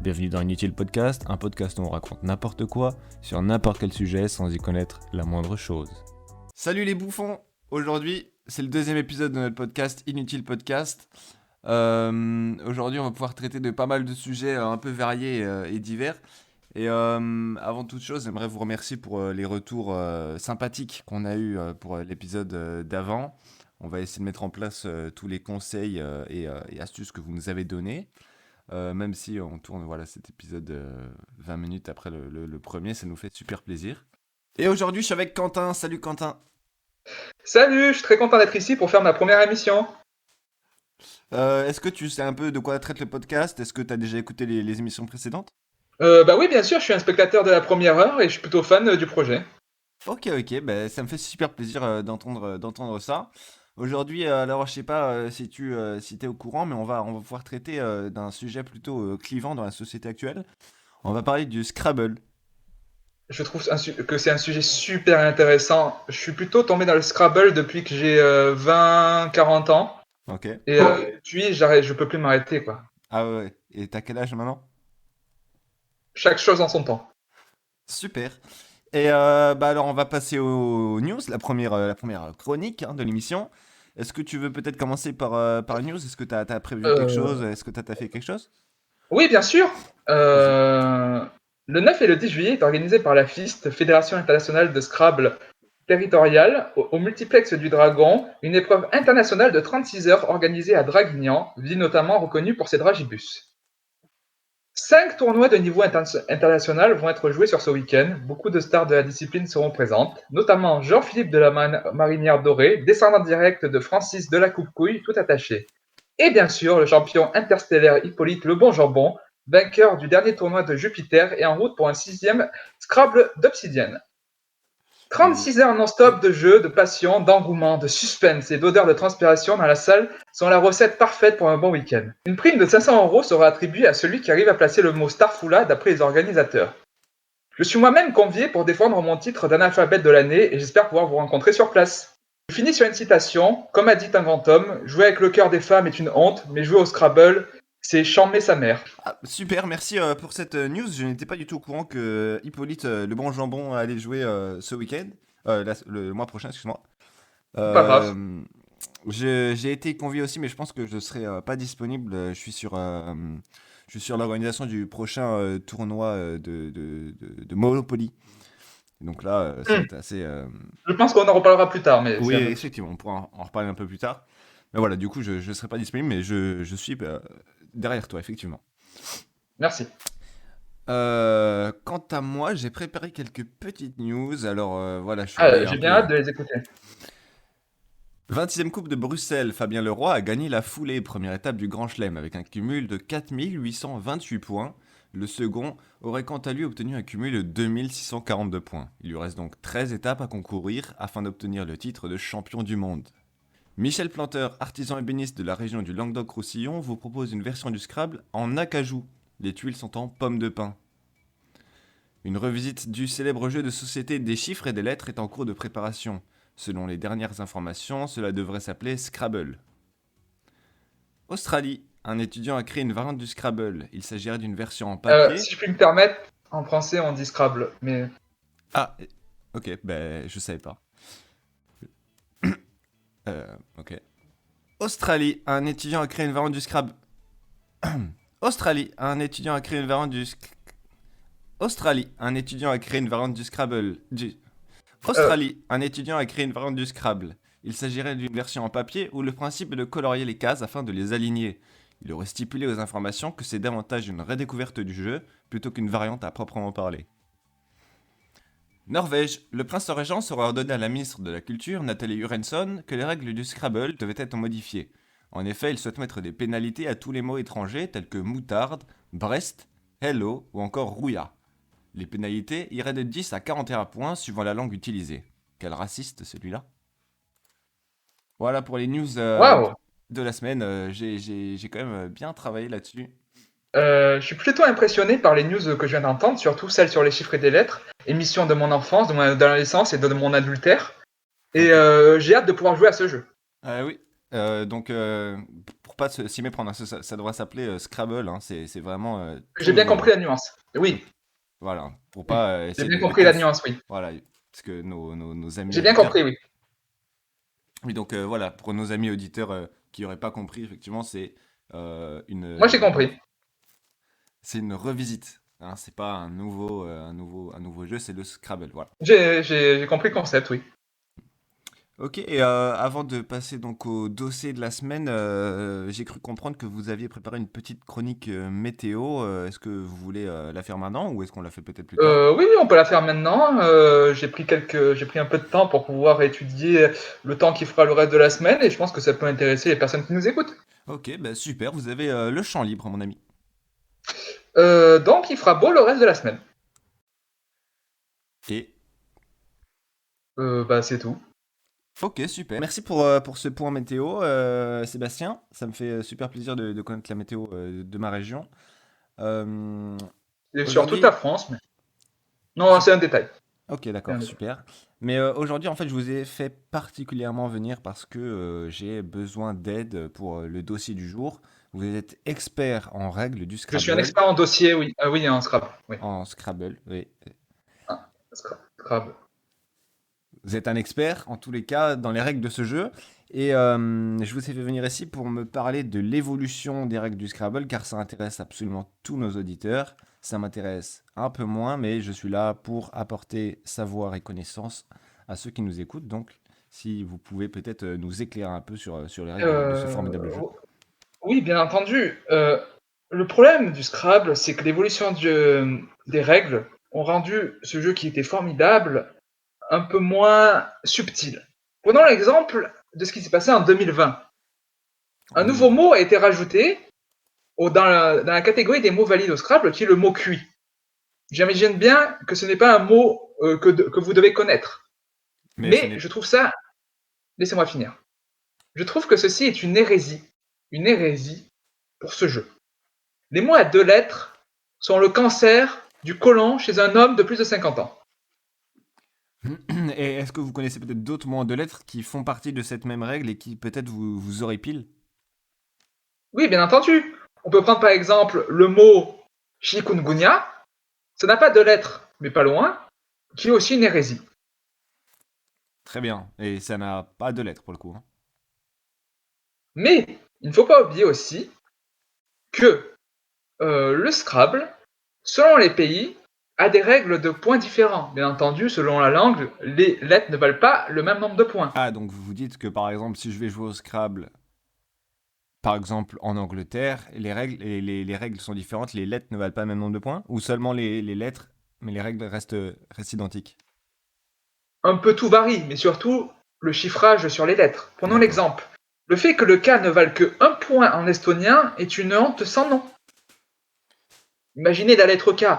Bienvenue dans Inutile Podcast, un podcast où on raconte n'importe quoi, sur n'importe quel sujet, sans y connaître la moindre chose. Salut les bouffons. Aujourd'hui, c'est le deuxième épisode de notre podcast Inutile Podcast. Aujourd'hui, on va pouvoir traiter de pas mal de sujets un peu variés et divers. Et avant toute chose, j'aimerais vous remercier pour les retours sympathiques qu'on a eus pour l'épisode d'avant. On va essayer de mettre en place tous les conseils et astuces que vous nous avez donnés. Même si on tourne cet épisode 20 minutes après le premier, ça nous fait super plaisir. Et aujourd'hui, je suis avec Quentin. Salut Quentin. Salut, je suis très content d'être ici pour faire ma première émission. Est-ce que tu sais un peu de quoi traite le podcast? Est-ce que tu as déjà écouté les émissions précédentes? Bah oui, bien sûr, je suis un spectateur de la première heure et je suis plutôt fan du projet. Ok, ça me fait super plaisir d'entendre ça. Aujourd'hui, alors je sais pas si t'es au courant, mais on va pouvoir traiter d'un sujet plutôt clivant dans la société actuelle. On va parler du Scrabble. Je trouve que c'est un sujet super intéressant. Je suis plutôt tombé dans le Scrabble depuis que j'ai 20-40 ans. Ok. Et puis, je peux plus m'arrêter, quoi. Ah ouais. Et t'as quel âge maintenant? Chaque chose en son temps. Super. Et alors on va passer aux news, la première chronique de l'émission. Est-ce que tu veux peut-être commencer par les news? Est-ce que t'as prévu quelque chose? Euh, Est-ce que t'as fait quelque chose? Oui, bien sûr. Vas-y. Le 9 et le 10 juillet est organisé par la FIST, Fédération internationale de Scrabble territoriale, au multiplex du Dragon, une épreuve internationale de 36 heures organisée à Draguignan, ville notamment reconnue pour ses dragibus. 5 tournois de niveau international vont être joués sur ce week-end. Beaucoup de stars de la discipline seront présentes, notamment Jean-Philippe de la Marinière Dorée, descendant direct de Francis de la Coupe-Couille, tout attaché. Et bien sûr, le champion interstellaire Hippolyte Le Bon Jambon, vainqueur du dernier tournoi de Jupiter et en route pour un 6e Scrabble d'Obsidienne. Mm, 36 heures non-stop de jeu, de passion, d'engouement, de suspense et d'odeur de transpiration dans la salle sont la recette parfaite pour un bon week-end. Une prime de 500 € sera attribuée à celui qui arrive à placer le mot Starfoula d'après les organisateurs. Je suis moi-même convié pour défendre mon titre d'analphabète de l'année et j'espère pouvoir vous rencontrer sur place. Je finis sur une citation. Comme a dit un grand homme, jouer avec le cœur des femmes est une honte, mais jouer au Scrabble, c'est chammer sa mère. Ah, super, merci pour cette news. Je n'étais pas du tout au courant que Hippolyte Le Bon Jambon allait jouer ce week-end, le mois prochain, excuse-moi. Pas grave. Euh, j'ai été convié aussi, mais je pense que je serai pas disponible. Je suis sur l'organisation du prochain tournoi de Monopoly. Donc là, ça va être assez. Je pense qu'on en reparlera plus tard, mais Oui, c'est un autre. effectivement, on pourra en reparler un peu plus tard. Mais voilà, du coup, je ne serai pas disponible, mais je suis derrière toi, effectivement. Merci. Quant à moi, j'ai préparé quelques petites news. Alors voilà, je suis Ah, allé un j'ai bien peu. hâte de les écouter. 20e Coupe de Bruxelles, Fabien Leroy a gagné la foulée, première étape du Grand Chelem, avec un cumul de 4828 points. Le second aurait quant à lui obtenu un cumul de 2642 points. Il lui reste donc 13 étapes à concourir afin d'obtenir le titre de champion du monde. Michel Planteur, artisan ébéniste de la région du Languedoc-Roussillon, vous propose une version du Scrabble en acajou. Les tuiles sont en pommes de pin. Une revisite du célèbre jeu de société des chiffres et des lettres est en cours de préparation. Selon les dernières informations, cela devrait s'appeler Scrabble. Australie. Un étudiant a créé une variante du Scrabble. Il s'agirait d'une version en papier. Si je puis me permettre, en français on dit Scrabble, mais Ah, ok, ben je savais pas. Ok. Australie. Un étudiant a créé une variante du Scrabble. Australie. Un étudiant a créé une variante du Australie. Un étudiant a créé une variante du Scrabble. euh, Australie, un étudiant a créé une variante du Scrabble. Il s'agirait d'une version en papier où le principe est de colorier les cases afin de les aligner. Il aurait stipulé aux informations que c'est davantage une redécouverte du jeu plutôt qu'une variante à proprement parler. Norvège, le prince régent aurait ordonné à la ministre de la Culture, Nathalie Johansson, que les règles du Scrabble devaient être modifiées. En effet, il souhaite mettre des pénalités à tous les mots étrangers tels que moutarde, Brest, hello ou encore rouilla. Les pénalités iraient de 10 à 41 points suivant la langue utilisée. Quel raciste celui-là. Voilà pour les news waouh. de la semaine. J'ai quand même bien travaillé là-dessus. Je suis plutôt impressionné par les news que je viens d'entendre, surtout celles sur les chiffres et des lettres, émission de mon enfance, de mon adolescence et de mon adultère. Et Ok. j'ai hâte de pouvoir jouer à ce jeu. Oui. Donc, pas s'y méprendre, hein, ça devrait s'appeler Scrabble, hein, c'est vraiment tout J'ai bien nouveau, compris hein. la nuance. Oui, Voilà, pour oui. pas J'ai essayer bien de compris la conf... nuance, oui. Voilà, parce que nos amis J'ai bien auditeurs... compris, oui. Oui, donc voilà, pour nos amis auditeurs qui n'auraient pas compris, effectivement, Moi, j'ai compris. c'est une revisite. Hein, c'est pas un nouveau jeu, c'est le Scrabble, voilà. J'ai compris le concept, oui. Ok, et avant de passer donc au dossier de la semaine, j'ai cru comprendre que vous aviez préparé une petite chronique météo. Est-ce que vous voulez la faire maintenant ou est-ce qu'on la fait peut-être plus tard? Oui, oui, on peut la faire maintenant. J'ai pris un peu de temps pour pouvoir étudier le temps qui fera le reste de la semaine et je pense que ça peut intéresser les personnes qui nous écoutent. Ok, bah super, vous avez le champ libre, mon ami. Donc, il fera beau le reste de la semaine. Et Bah, c'est tout. ok, super. Merci pour ce point météo, Sébastien. Ça me fait super plaisir de connaître la météo de ma région. Euh, Et sur toute la aujourd'hui, France, mais... Non, sur- c'est un détail. ok, C'est un d'accord, détail. super. Mais aujourd'hui, en fait, je vous ai fait particulièrement venir parce que j'ai besoin d'aide pour le dossier du jour. Vous êtes expert en règles du Je suis un Scrabble, expert en dossier, oui. Ah oui, en Scrabble. Oui. en Scrabble, oui. Ah, Scrabble. Vous êtes un expert, en tous les cas, dans les règles de ce jeu. Et je vous ai fait venir ici pour me parler de l'évolution des règles du Scrabble, car ça intéresse absolument tous nos auditeurs. Ça m'intéresse un peu moins, mais je suis là pour apporter savoir et connaissance à ceux qui nous écoutent. Donc, si vous pouvez peut-être nous éclairer un peu sur les règles de ce formidable jeu. Oui, bien entendu. Le problème du Scrabble, c'est que l'évolution des règles ont rendu ce jeu qui était formidable un peu moins subtil. Prenons l'exemple de ce qui s'est passé en 2020. En Un nouveau 2020. mot a été rajouté dans la catégorie des mots valides au Scrabble, qui est le mot cuit. J'imagine bien que ce n'est pas un mot que vous devez connaître. Mais ce Mais n'est... je trouve ça... Laissez-moi finir. Je trouve que ceci est une hérésie. Une hérésie pour ce jeu. Les mots à deux lettres sont le cancer du côlon chez un homme de plus de 50 ans. Et est-ce que vous connaissez peut-être d'autres mots en deux lettres qui font partie de cette même règle et qui peut-être vous horripilent? Oui, bien entendu. On peut prendre par exemple le mot chikungunya. Ça n'a pas deux lettres, mais pas loin, qui est aussi une hérésie. Très bien. Et ça n'a pas de lettres pour le coup, hein. Mais il ne faut pas oublier aussi que le Scrabble, selon les pays, a des règles de points différents. Bien entendu, selon la langue, les lettres ne valent pas le même nombre de points. Ah, donc vous vous dites que par exemple, si je vais jouer au Scrabble, par exemple en Angleterre, les règles sont différentes, les lettres ne valent pas le même nombre de points? Ou seulement les lettres, mais les règles restent identiques? Un peu tout varie, mais surtout le chiffrage sur les lettres. Prenons D'accord. l'exemple. Le fait que le K ne vale que 1 point en estonien est une honte sans nom. Imaginez la lettre K. La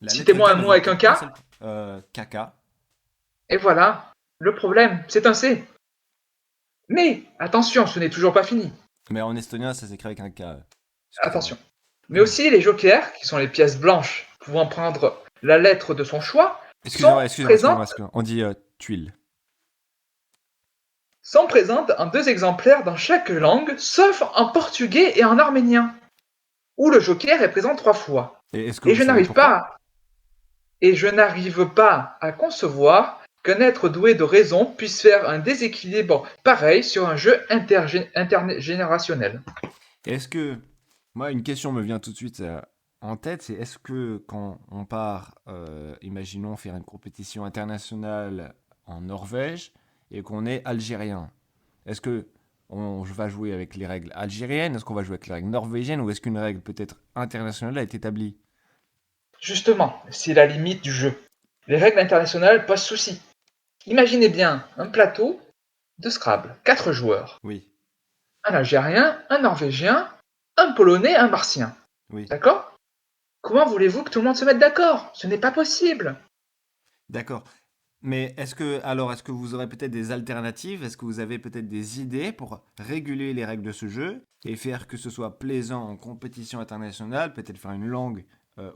lettre K Citez-moi un ne mot vaut avec un K, qu'un seul point. Caca. et voilà. Le problème, c'est un C. Mais attention, ce n'est toujours pas fini. Mais en estonien, ça s'écrit avec un K. Excusez-moi. Attention. Mais aussi les jokers, qui sont les pièces blanches pouvant prendre la lettre de son choix, Excusez-moi, présentes, excusez-moi. On dit tuile. sont présentes en 2 exemplaires dans chaque langue, sauf en portugais et en arménien, où le joker est présent 3 fois. Et est-ce que Et vous je savez n'arrive pourquoi? pas, et je n'arrive pas à concevoir qu'un être doué de raison puisse faire un déséquilibre pareil sur un jeu intergénérationnel. Est-ce que... Moi, une question me vient tout de suite en tête, c'est est-ce que quand on part, imaginons faire une compétition internationale en Norvège et qu'on est algérien, est-ce que on va jouer avec les règles algériennes, est-ce qu'on va jouer avec les règles norvégiennes ou est-ce qu'une règle peut-être internationale a été établie? Justement, c'est la limite du jeu. Les règles internationales posent souci. Imaginez bien un plateau de Scrabble, 4 joueurs. Oui, Un Algérien, un Norvégien, un Polonais, un Martien. oui. D'accord? Comment voulez-vous que tout le monde se mette d'accord? Ce n'est pas possible. D'accord. Mais est-ce que vous aurez peut-être des alternatives? Est-ce que vous avez peut-être des idées pour réguler les règles de ce jeu et faire que ce soit plaisant en compétition internationale? Peut-être faire une langue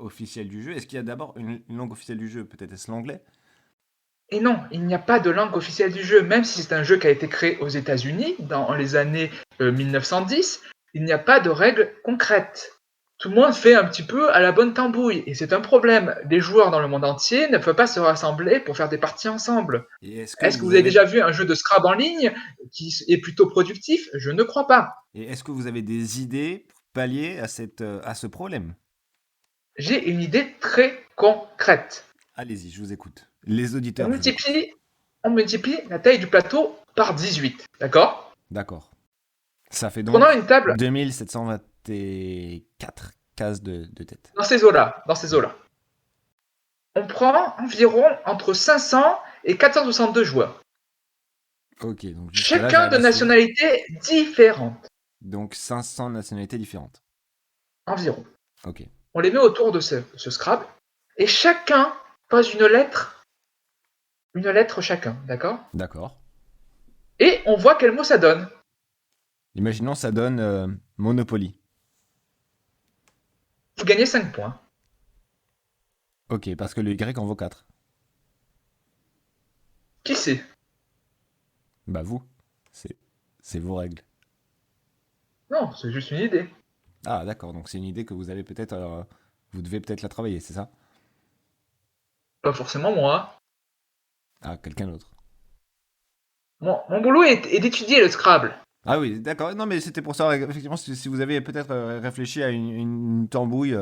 officielle du jeu. Est-ce qu'il y a d'abord une langue officielle du jeu? Peut-être est-ce l'anglais? Et non, il n'y a pas de langue officielle du jeu, même si c'est un jeu qui a été créé aux États-Unis dans les années 1910. il n'y a pas de règles concrètes. Tout le monde fait un petit peu à la bonne tambouille, et c'est un problème. Les joueurs dans le monde entier ne peuvent pas se rassembler pour faire des parties ensemble. Et est-ce que Est-ce que vous vous avez avez déjà vu un jeu de Scrabble en ligne qui est plutôt productif? Je ne crois pas. et est-ce que vous avez des idées pour pallier à ce problème? J'ai une idée très concrète. Allez-y, je vous écoute. Les On auditeurs vous écoutent. multiplie, on multiplie la taille du plateau par 18, d'accord? D'accord. Ça fait Prenons donc une table 2724 cases de tête. dans ces eaux-là, On prend environ entre 500 et 462 joueurs, Ok, donc jusque là, chacun j'arrive de à suivre. nationalités différentes, Donc 500 nationalités différentes. environ. Ok, On les met autour de ce Scrabble, et chacun pose une lettre chacun, d'accord? d'accord. Et on voit quel mot ça donne. Imaginons ça donne Monopoly. Vous gagnez 5 points. Ok, parce que le Y en vaut 4. Qui c'est? Bah vous, c'est vos règles. Non, c'est juste une idée. Ah d'accord, donc c'est une idée que vous avez peut-être... vous devez peut-être la travailler, c'est ça? Pas forcément moi. Ah, quelqu'un d'autre. Mon boulot est d'étudier le Scrabble. Ah oui, d'accord. Non, mais c'était pour ça, effectivement, si vous avez peut-être réfléchi à une tambouille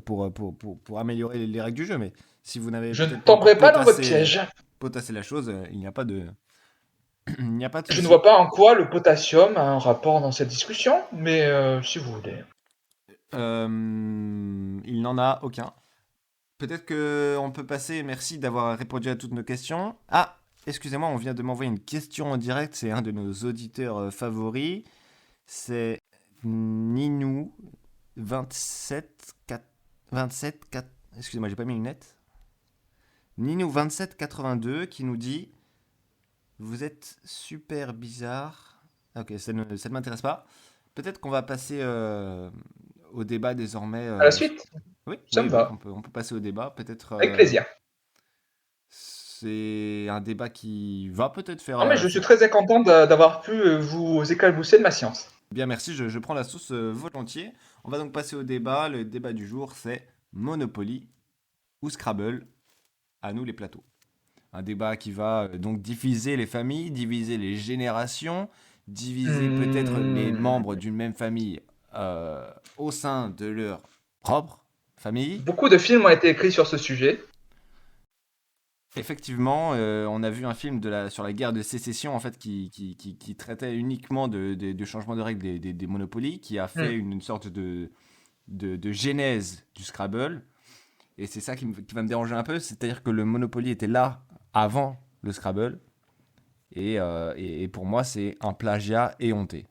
pour améliorer les règles du jeu, mais si vous n'avez Je ne peut-être pas encore tomberai pas dans votre piège. potassé la chose, il n'y a pas de, il n'y a pas de Je ne souci. vois pas en quoi le potassium a un rapport dans cette discussion, mais si vous voulez. Il n'en a aucun. Peut-être que on peut passer. Merci d'avoir répondu à toutes nos questions. Ah, excusez-moi, on vient de m'envoyer une question en direct. C'est un de nos auditeurs favoris. C'est Ninou 27 4 27 4. Excusez-moi, j'ai pas mis une lunettes. Ninou 2782 qui nous dit vous êtes super bizarre. Ok, ça ne m'intéresse pas. Peut-être qu'on va passer au débat désormais. À la suite, Oui, ça me va. on peut passer au débat. Peut-être Avec plaisir. c'est un débat qui va peut-être faire. Non, mais je suis très content d'avoir pu vous éclabousser de ma science. Bien, merci, je prends la sauce volontiers. On va donc passer au débat. Le débat du jour, c'est Monopoly ou Scrabble. À nous les plateaux. Un débat qui va donc diviser les familles, diviser les générations, diviser peut-être les membres d'une même famille au sein de leur propre famille. Beaucoup de films ont été écrits sur ce sujet. Effectivement, on a vu un film sur la guerre de sécession en fait qui traitait uniquement du changement de règles des Monopoly, qui a fait une sorte de genèse du Scrabble. Et c'est ça qui va me déranger un peu, c'est-à-dire que le Monopoly était là avant le Scrabble. Et pour moi, c'est un plagiat éhonté.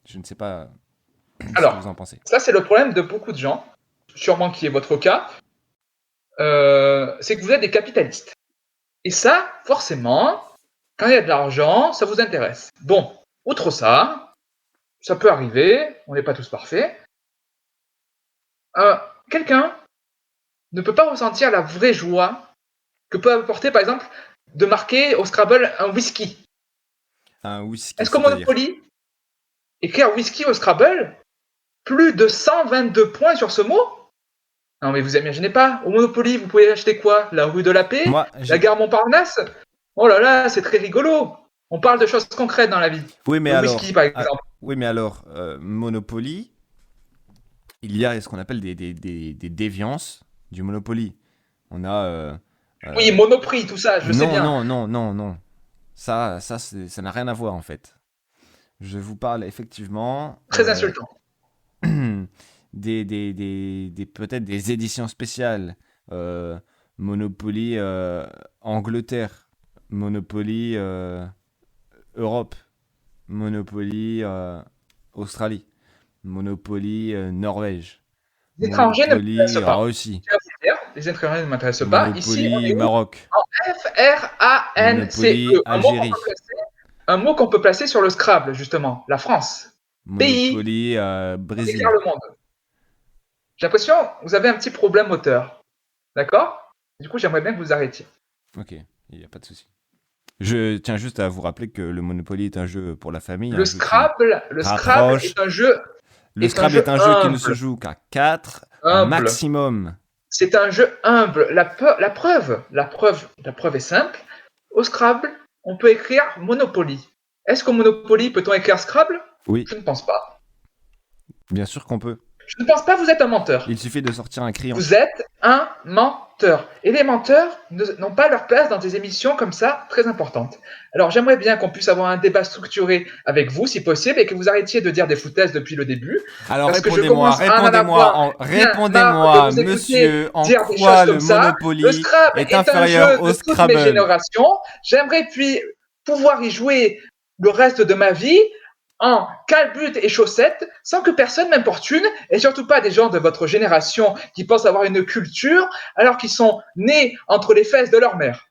Je ne sais pas ce que vous Alors, en pensez. ça c'est le problème de beaucoup de gens, sûrement qui est votre cas, c'est que vous êtes des capitalistes. Et ça, forcément, quand il y a de l'argent, ça vous intéresse. Bon, outre ça, ça peut arriver, on n'est pas tous parfaits. Quelqu'un ne peut pas ressentir la vraie joie que peut apporter, par exemple, de marquer au Scrabble un whisky. Un whisky, Est-ce qu'au c'est-à-dire Monopoly, écrire whisky au Scrabble, plus de 122 points sur ce mot? Non, mais vous imaginez pas, au Monopoly, vous pouvez acheter quoi? La rue de la Paix? Moi, La gare Montparnasse? Oh là là, c'est très rigolo. On parle de choses concrètes dans la vie. Oui, mais Le alors, whisky, par exemple. Monopoly, il y a ce qu'on appelle des déviances du Monopoly. On a... Oui, Monoprix, tout ça, je sais bien. Non. Ça n'a rien à voir en fait. Je vous parle effectivement Très insultant. peut-être des éditions spéciales. Monopoly Angleterre, Monopoly Europe, Monopoly Australie, Monopoly Norvège, Les étrangers ne Monopoly m'intéressent pas. Russie, Les étrangers ne m'intéressent pas. Ici, on Monopoly est où? Maroc, En F-R-A-N-C-E. Monopoly Algérie, Un mot qu'on peut placer sur le Scrabble, justement. La France. Pays Monopoly qui Brésil. éclaire le monde. J'ai l'impression que vous avez un petit problème moteur. D'accord? Du coup, j'aimerais bien que vous arrêtiez. Ok, il n'y a pas de souci. Je tiens juste à vous rappeler que le Monopoly est un jeu pour la famille. Le Scrabble est un jeu. Le Scrabble est un jeu qui ne se humble. joue qu'à 4 Humble. maximum. C'est un jeu humble. La preuve est simple. Au Scrabble, on peut écrire Monopoly. Est-ce qu'au Monopoly, peut-on écrire Scrabble ? Oui, Je ne pense pas. bien sûr qu'on peut. Je ne pense pas, vous êtes un menteur. Il suffit de sortir un crayon. Vous êtes un menteur. Et les menteurs n'ont pas leur place dans des émissions comme ça, très importantes. Alors j'aimerais bien qu'on puisse avoir un débat structuré avec vous, si possible, et que vous arrêtiez de dire des foutaises depuis le début. Alors parce que je répondez-moi, commence à en avoir répondez-moi, bien marre de vous monsieur, en dire des quoi choses le comme ça. Monopoly Le Scrabble est est un inférieur jeu au de toutes mes Scrabble. générations. J'aimerais puis pouvoir y jouer le reste de ma vie en calbut et chaussettes, sans que personne m'importune, et surtout pas des gens de votre génération qui pensent avoir une culture alors qu'ils sont nés entre les fesses de leur mère.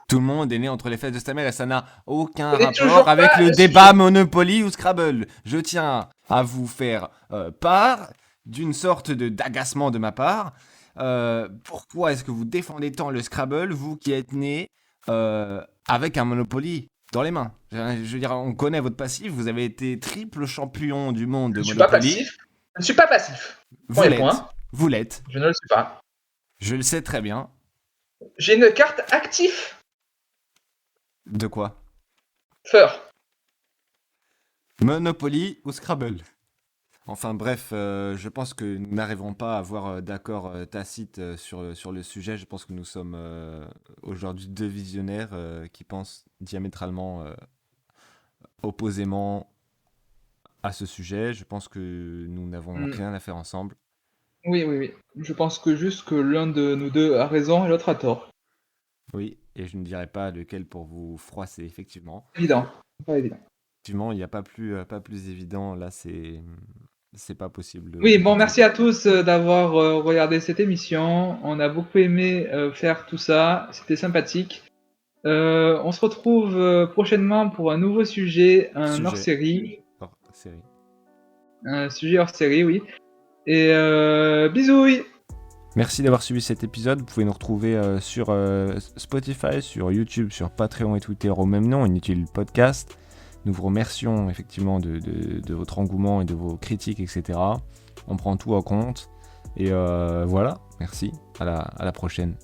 Tout le monde est né entre les fesses de sa mère et ça n'a aucun Ce n'est rapport toujours avec pas le le débat Monopoly ou Scrabble. Je tiens à vous faire part d'une sorte d'agacement de ma part. Pourquoi est-ce que vous défendez tant le Scrabble, vous qui êtes né avec un Monopoly dans les mains? Je veux dire, on connaît votre passif, vous avez été triple champion du monde de Je ne suis pas Monopoly. passif. Je ne suis pas passif. Vous Premier l'êtes. point. Vous l'êtes. Je ne le suis pas. Je le sais très bien. J'ai une carte actif. De quoi? Feur. Monopoly ou Scrabble? Enfin bref, je pense que nous n'arriverons pas à avoir d'accord tacite sur le sujet. Je pense que nous sommes aujourd'hui deux visionnaires qui pensent diamétralement opposément à ce sujet. Je pense que nous n'avons rien à faire ensemble. Oui. Je pense que juste que l'un de nous deux a raison et l'autre a tort. Oui, et je ne dirai pas lequel pour vous froisser, effectivement. Évident. Pas évident. Effectivement, il n'y a pas plus évident. Là, c'est pas possible. Oui, bon, merci à tous d'avoir regardé cette émission. On a beaucoup aimé faire tout ça. C'était sympathique. On se retrouve prochainement pour un nouveau sujet, un hors-série. Hors-série. Un sujet hors-série, oui. Et bisouilles! Merci d'avoir suivi cet épisode. Vous pouvez nous retrouver sur Spotify, sur YouTube, sur Patreon et Twitter au même nom, Inutile Podcast. Nous vous remercions effectivement de votre engouement et de vos critiques, etc. On prend tout en compte. Et voilà, merci. À la prochaine.